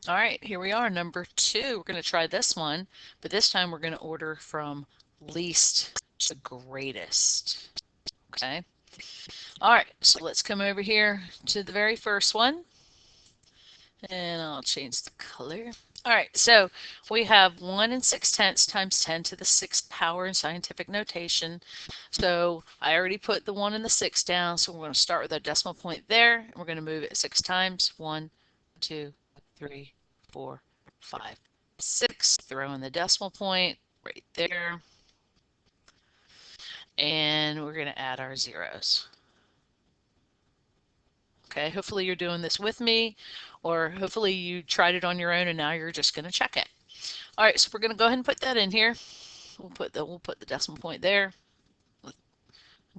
All right, here we are, number 2. We're going to try this one, but this time we're going to order from least to greatest. Okay. All right, so let's come over here to the very first one, and I'll change the color. All right, so we have 1 and 6/10 times 10 to the 6th power in scientific notation. So I already put the 1 and the 6 down, so we're going to start with our decimal point there, and we're going to move it 6 times. 1, 2, 3, 4, 5, 6. Throw in the decimal point right there, and we're going to add our zeros. Okay, hopefully you're doing this with me, or hopefully you tried it on your own and now you're just going to check it. All right, so we're going to go ahead and put that in here. We'll put the decimal point there.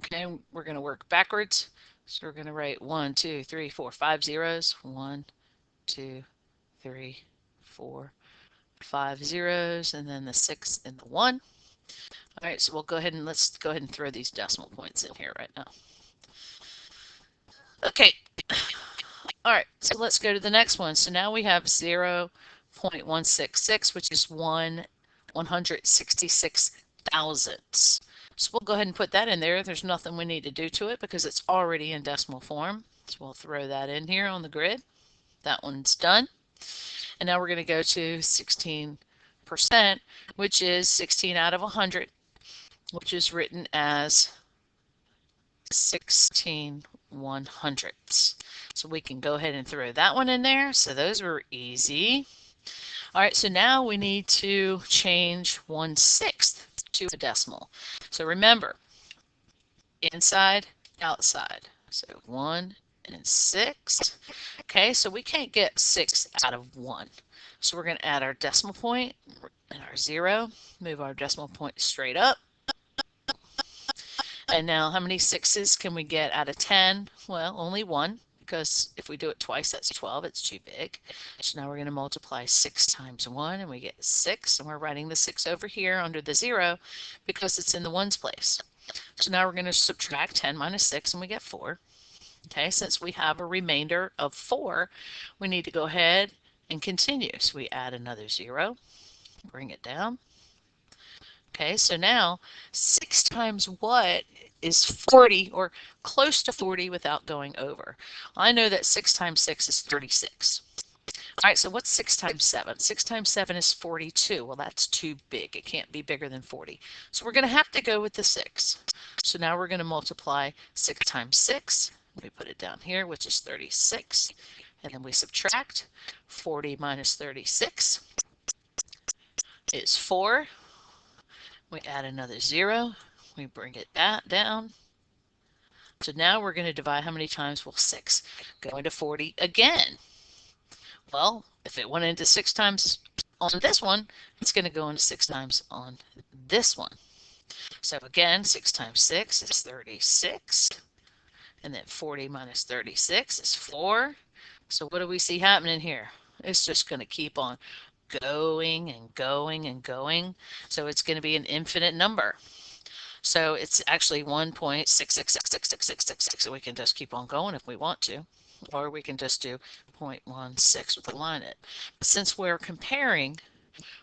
Okay, we're going to work backwards. So we're going to write 1, 2, 3, 4, 5 zeros. 1, 2, 3, 4, 5 zeros, and then the 6 and the 1. All right, so we'll go ahead and let's go ahead and throw these decimal points in here right now. Okay. All right, so let's go to the next one. So now we have 0.166, which is 1/166 thousandths. So we'll go ahead and put that in there. There's nothing we need to do to it because it's already in decimal form. So we'll throw that in here on the grid. That one's done. And now we're going to go to 16%, which is 16 out of 100, which is written as 16/100ths. So we can go ahead and throw that one in there. So those were easy. All right, so now we need to change 1/6 to a decimal. So remember, inside, outside. So 1 and 6. Okay, so we can't get 6 out of 1. So we're going to add our decimal point and our 0, move our decimal point straight up. And now how many 6's can we get out of 10? Well, only 1, because if we do it twice, that's 12. It's too big. So now we're going to multiply 6 times 1, and we get 6. And we're writing the 6 over here under the 0 because it's in the 1's place. So now we're going to subtract 10 minus 6, and we get 4. Okay, since we have a remainder of 4, we need to go ahead and continue. So we add another 0, bring it down. Okay, so now 6 times what is 40, or close to 40 without going over? I know that 6 times 6 is 36. All right, so what's 6 times 7? 6 times 7 is 42. Well, that's too big. It can't be bigger than 40. So we're going to have to go with the 6. So now we're going to multiply 6 times 6. We put it down here, which is 36. And then we subtract 40 minus 36 is 4. We add another 0. We bring it down. So now we're going to divide how many times will 6 go into 40 again? Well, if it went into 6 times on this one, it's going to go into 6 times on this one. So again, 6 times 6 is 36. And then 40 minus 36 is 4. So what do we see happening here? It's just going to keep on going and going and going. So it's going to be an infinite number. So it's actually 1.6666666. So we can just keep on going if we want to. Or we can just do 0.16 with a line in it. But since we're comparing,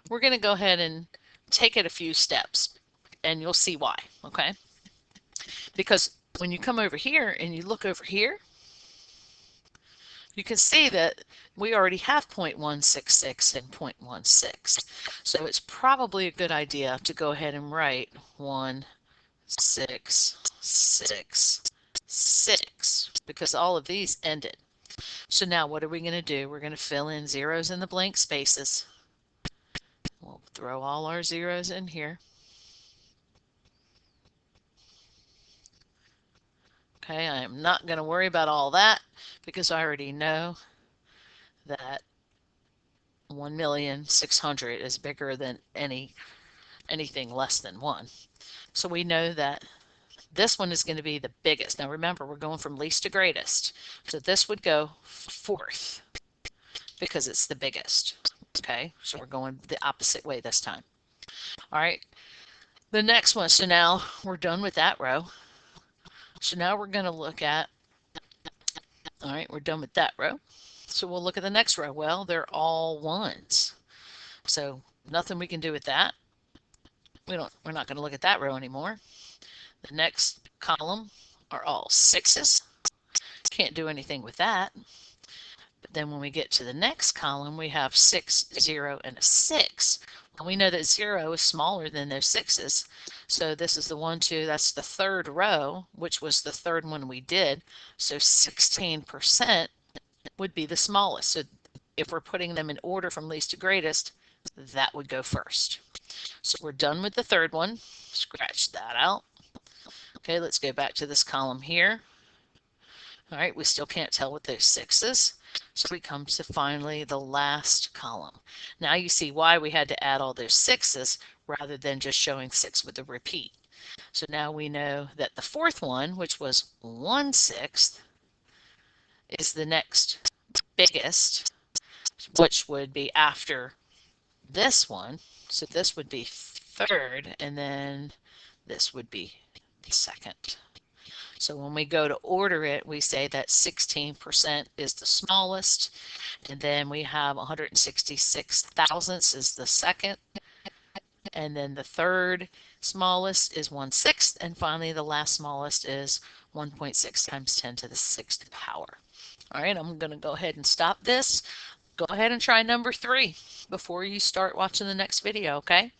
we're going to go ahead and take it a few steps. And you'll see why, okay? Because when you come over here and you look over here, you can see that we already have 0.166 and 0.16. So it's probably a good idea to go ahead and write 1.666 because all of these ended. So now what are we going to do? We're going to fill in zeros in the blank spaces. We'll throw all our zeros in here. Okay, I am not going to worry about all that because I already know that 1,600,000 is bigger than anything less than 1. So we know that this one is going to be the biggest. Now remember, we're going from least to greatest. So this would go 4th because it's the biggest. Okay, so we're going the opposite way this time. All right, the next one. So now we're done with that row. So now we're going to look at, all right, we're done with that row. So we'll look at the next row. Well, they're all ones. So nothing we can do with that. We're not going to look at that row anymore. The next column are all sixes. Can't do anything with that. But then when we get to the next column, we have 6, 0, and a 6. And we know that 0 is smaller than those sixes. So this is the 1, 2, that's the third row, which was the third one we did. So 16% would be the smallest. So if we're putting them in order from least to greatest, that would go first. So we're done with the third one. Scratch that out. Okay, let's go back to this column here. All right, we still can't tell with those sixes. So we come to finally the last column. Now you see why we had to add all those sixes rather than just showing 6 with a repeat. So now we know that the fourth one, which was 1/6, is the next biggest, which would be after this one. So this would be third, and then this would be the second. So when we go to order it, we say that 16% is the smallest, and then we have 166 thousandths is the second, and then the third smallest is 1/6, and finally the last smallest is 1.6 times 10 to the 6th power. All right, I'm going to go ahead and stop this. Go ahead and try number 3 before you start watching the next video, okay?